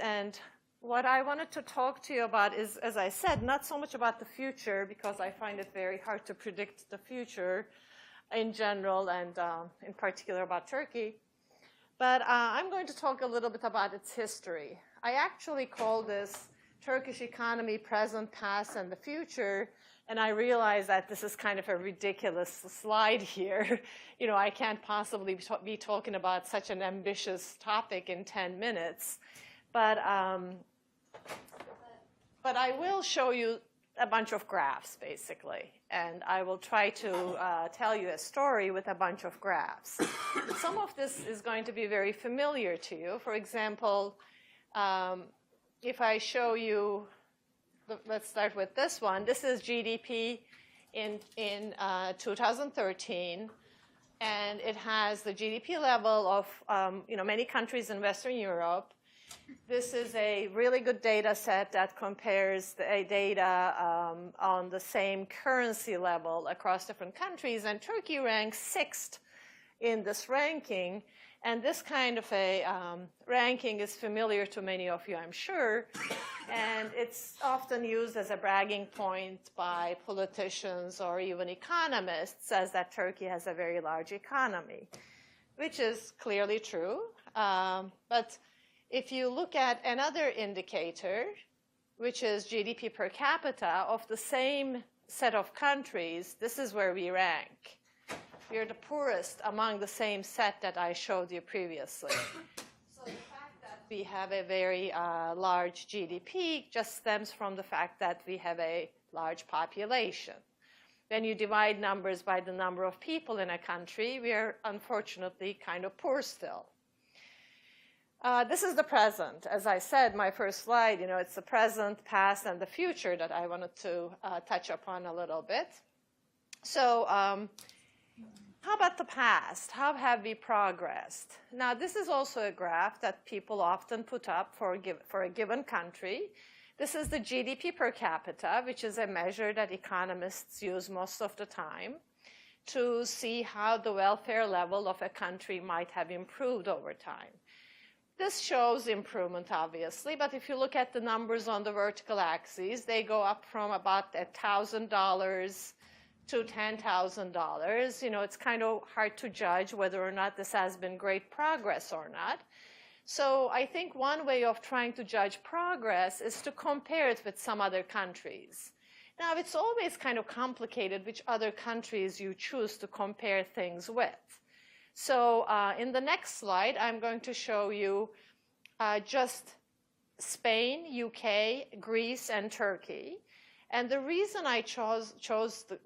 And what I wanted to talk to you about is, as I said, not so much about the future, because I find it very hard to predict the future in general and in particular about Turkey. But I'm going to talk a little bit about its history. I actually call this Turkish economy, present, past, and the future. And I realize that this is kind of a ridiculous slide here. You know, I can't possibly be talking about such an ambitious topic in 10 minutes. But I will show you a bunch of graphs, basically. And I will try to tell you a story with a bunch of graphs. Some of this is going to be very familiar to you. For example, if I show you, let's start with this one. This is GDP in 2013. And it has the GDP level of many countries in Western Europe. This is a really good data set that compares the data on the same currency level across different countries. And Turkey ranks 6th in this ranking. And this kind of a ranking is familiar to many of you, I'm sure. And it's often used as a bragging point by politicians or even economists, as that Turkey has a very large economy, which is clearly true. But if you look at another indicator, which is GDP per capita of the same set of countries, this is where we rank. We are the poorest among the same set that I showed you previously. So the fact that we have a very large GDP just stems from the fact that we have a large population. When you divide numbers by the number of people in a country, we are unfortunately kind of poor still. This is the present. As I said, my first slide, it's the present, past, and the future that I wanted to touch upon a little bit. So how about the past? How have we progressed? Now, this is also a graph that people often put up for a given country. This is the GDP per capita, which is a measure that economists use most of the time to see how the welfare level of a country might have improved over time. This shows improvement, obviously, but if you look at the numbers on the vertical axis, they go up from about $1,000 to $10,000. It's kind of hard to judge whether or not this has been great progress or not. So I think one way of trying to judge progress is to compare it with some other countries. Now, it's always kind of complicated which other countries you choose to compare things with. So in the next slide, I'm going to show you just Spain, UK, Greece, and Turkey. And the reason I chose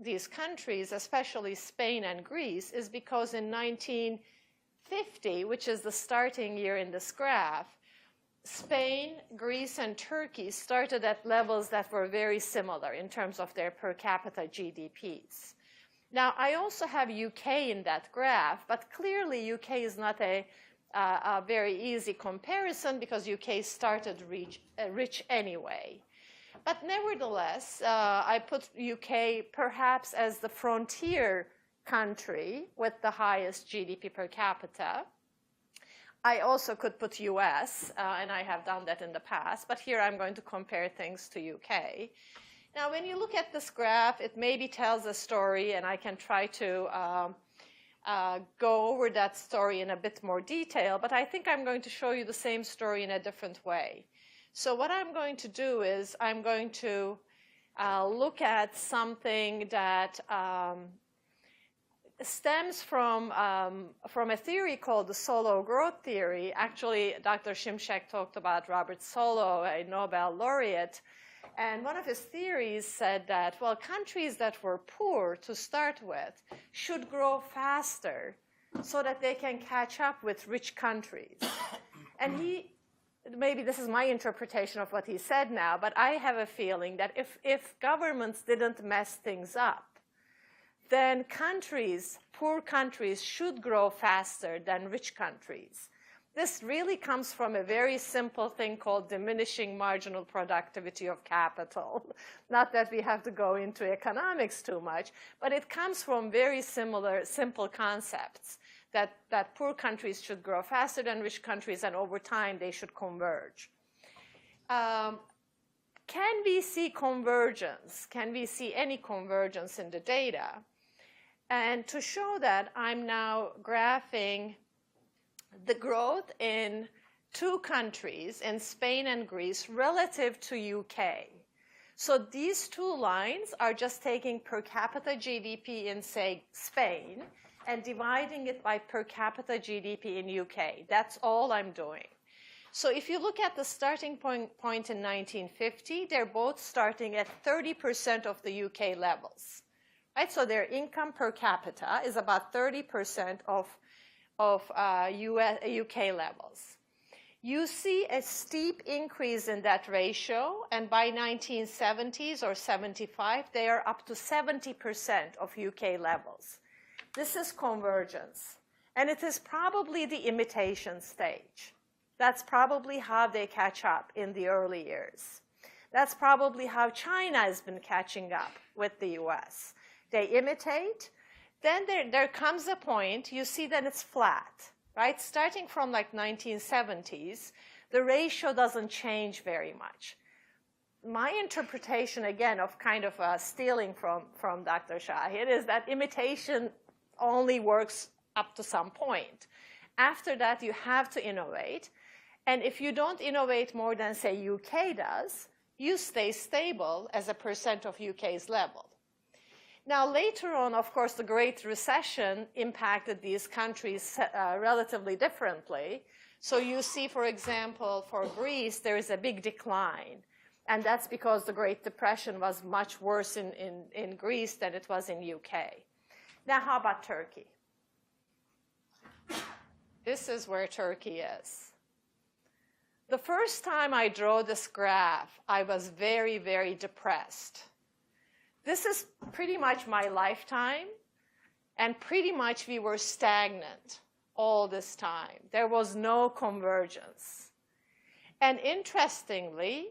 these countries, especially Spain and Greece, is because in 1950, which is the starting year in this graph, Spain, Greece, and Turkey started at levels that were very similar in terms of their per capita GDPs. Now, I also have UK in that graph, but clearly UK is not a very easy comparison because UK started rich anyway. But nevertheless, I put UK perhaps as the frontier country with the highest GDP per capita. I also could put US, and I have done that in the past, but here I'm going to compare things to UK. Now, when you look at this graph, it maybe tells a story, and I can try to go over that story in a bit more detail, but I think I'm going to show you the same story in a different way. So what I'm going to do is I'm going to look at something that stems from a theory called the Solow growth theory. Actually, Dr. Shimshek talked about Robert Solow, a Nobel laureate. And one of his theories said that, well, countries that were poor to start with should grow faster so that they can catch up with rich countries. And maybe this is my interpretation of what he said now, but I have a feeling that if governments didn't mess things up, then poor countries should grow faster than rich countries. This really comes from a very simple thing called diminishing marginal productivity of capital. Not that we have to go into economics too much, but it comes from very simple concepts that poor countries should grow faster than rich countries, and over time they should converge. Can we see convergence? Can we see any convergence in the data? And to show that, I'm now graphing the growth in two countries, in Spain and Greece, relative to UK. So these two lines are just taking per capita GDP in, say, Spain, and dividing it by per capita GDP in UK. That's all I'm doing. So if you look at the starting point in 1950, they're both starting at 30% of the UK levels. Right? So their income per capita is about 30% of UK levels. You see a steep increase in that ratio, and by 1970s or 75, they are up to 70% of UK levels. This is convergence, and it is probably the imitation stage. That's probably how they catch up in the early years. That's probably how China has been catching up with the US. They imitate, then there comes a point, you see that it's flat. Right? Starting from like 1970s, the ratio doesn't change very much. My interpretation, again, of kind of stealing from Dr. Shahid is that imitation only works up to some point. After that, you have to innovate. And if you don't innovate more than, say, UK does, you stay stable as a percent of UK's level. Now, later on, of course, the Great Recession impacted these countries relatively differently. So you see, for example, for Greece, there is a big decline. And that's because the Great Depression was much worse in Greece than it was in UK. Now, how about Turkey? This is where Turkey is. The first time I drew this graph, I was very, very depressed. This is pretty much my lifetime, and pretty much we were stagnant all this time. There was no convergence. And interestingly,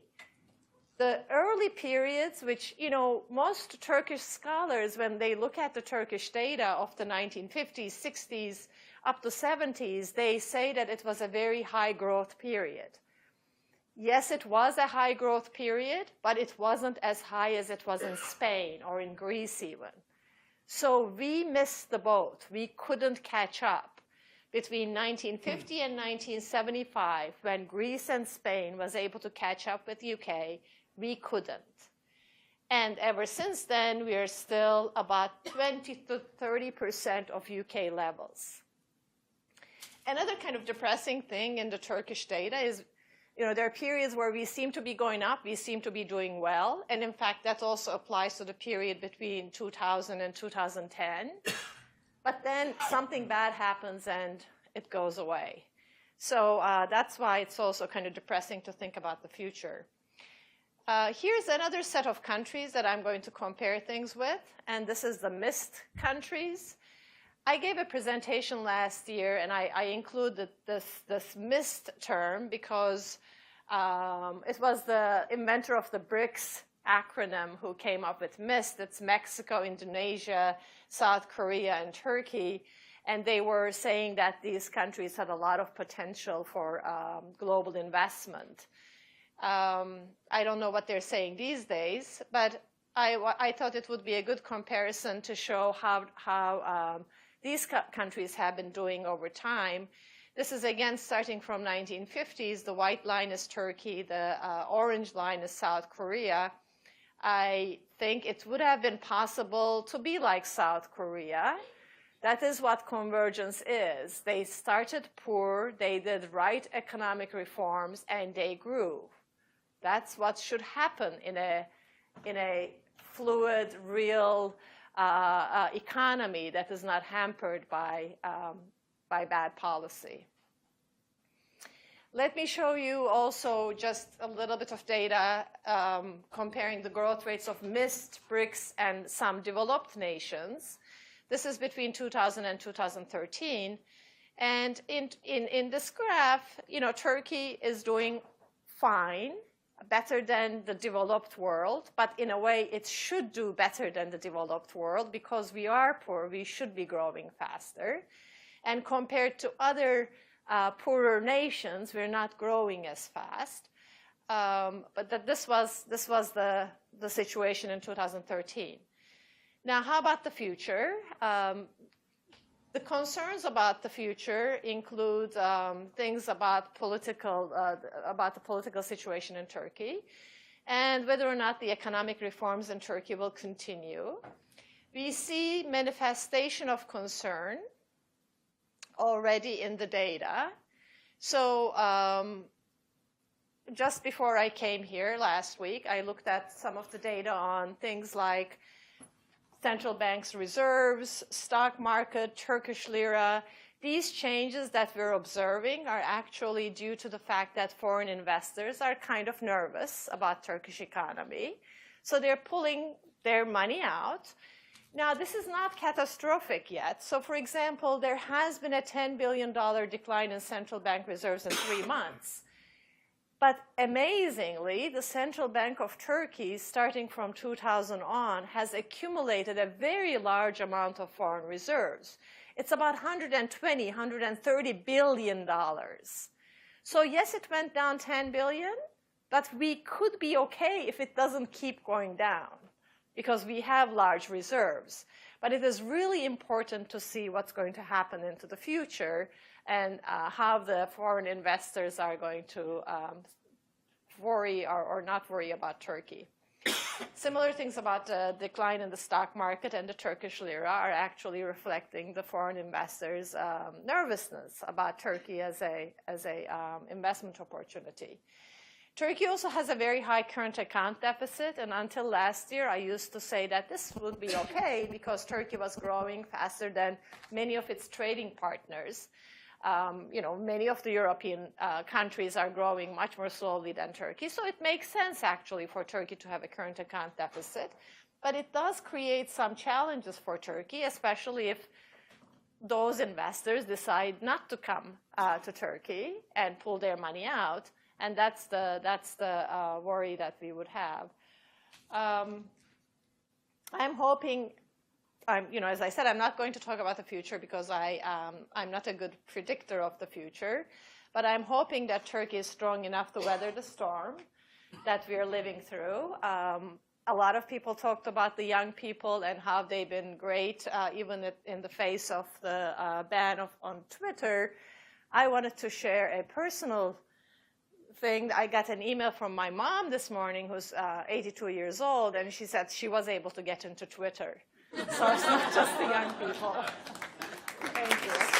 the early periods, which, you know, most Turkish scholars, when they look at the Turkish data of the 1950s, 60s, up to 70s, they say that it was a very high growth period. Yes, it was a high growth period, but it wasn't as high as it was in Spain or in Greece even. So we missed the boat. We couldn't catch up. Between 1950 and 1975, when Greece and Spain was able to catch up with UK, we couldn't. And ever since then, we are still about 20 to 30% of UK levels. Another kind of depressing thing in the Turkish data is, you know, there are periods where we seem to be going up, we seem to be doing well, and in fact, that also applies to the period between 2000 and 2010. But then something bad happens and it goes away. So that's why it's also kind of depressing to think about the future. Here's another set of countries that I'm going to compare things with, and this is the missed countries. I gave a presentation last year, and I included this MIST term because it was the inventor of the BRICS acronym who came up with MIST. It's Mexico, Indonesia, South Korea, and Turkey. And they were saying that these countries had a lot of potential for global investment. I don't know what they're saying these days, but I thought it would be a good comparison to show how these countries have been doing over time. This is, again, starting from 1950s. The white line is Turkey. The orange line is South Korea. I think it would have been possible to be like South Korea. That is what convergence is. They started poor, they did right economic reforms, and they grew. That's what should happen in a fluid, real economy that is not hampered by bad policy. Let me show you also just a little bit of data comparing the growth rates of MIST, BRICS, and some developed nations. This is between 2000 and 2013. And in this graph, you know, Turkey is doing fine, better than the developed world, but in a way it should do better than the developed world because we are poor, we should be growing faster. And compared to other poorer nations, we're not growing as fast. but that this was the situation in 2013. Now, how about the future? The concerns about the future include things about the political situation in Turkey, and whether or not the economic reforms in Turkey will continue. We see manifestation of concern already in the data. So just before I came here last week, I looked at some of the data on things like central bank's reserves, stock market, Turkish lira. These changes that we're observing are actually due to the fact that foreign investors are kind of nervous about Turkish economy. So they're pulling their money out. Now, this is not catastrophic yet. So, for example, there has been a $10 billion decline in central bank reserves in 3 months. But amazingly, the Central Bank of Turkey, starting from 2000 on, has accumulated a very large amount of foreign reserves. It's about $130 billion. So yes, it went down 10 billion, but we could be okay if it doesn't keep going down, because we have large reserves. But it is really important to see what's going to happen into the future and how the foreign investors are going to worry or not worry about Turkey. Similar things about the decline in the stock market and the Turkish lira are actually reflecting the foreign investors' nervousness about Turkey as a investment opportunity. Turkey also has a very high current account deficit, and until last year, I used to say that this would be okay because Turkey was growing faster than many of its trading partners. Many of the European countries are growing much more slowly than Turkey, so it makes sense actually for Turkey to have a current account deficit. But it does create some challenges for Turkey, especially if those investors decide not to come to Turkey and pull their money out. And that's the worry that we would have. I'm hoping, as I said, I'm not going to talk about the future because I'm not a good predictor of the future. But I'm hoping that Turkey is strong enough to weather the storm that we're living through. A lot of people talked about the young people and how they've been great, even in the face of the ban on Twitter. I wanted to share a personal thing. I got an email from my mom this morning, who's 82 years old, and she said she was able to get into Twitter. So it's not just the young people. Thank you.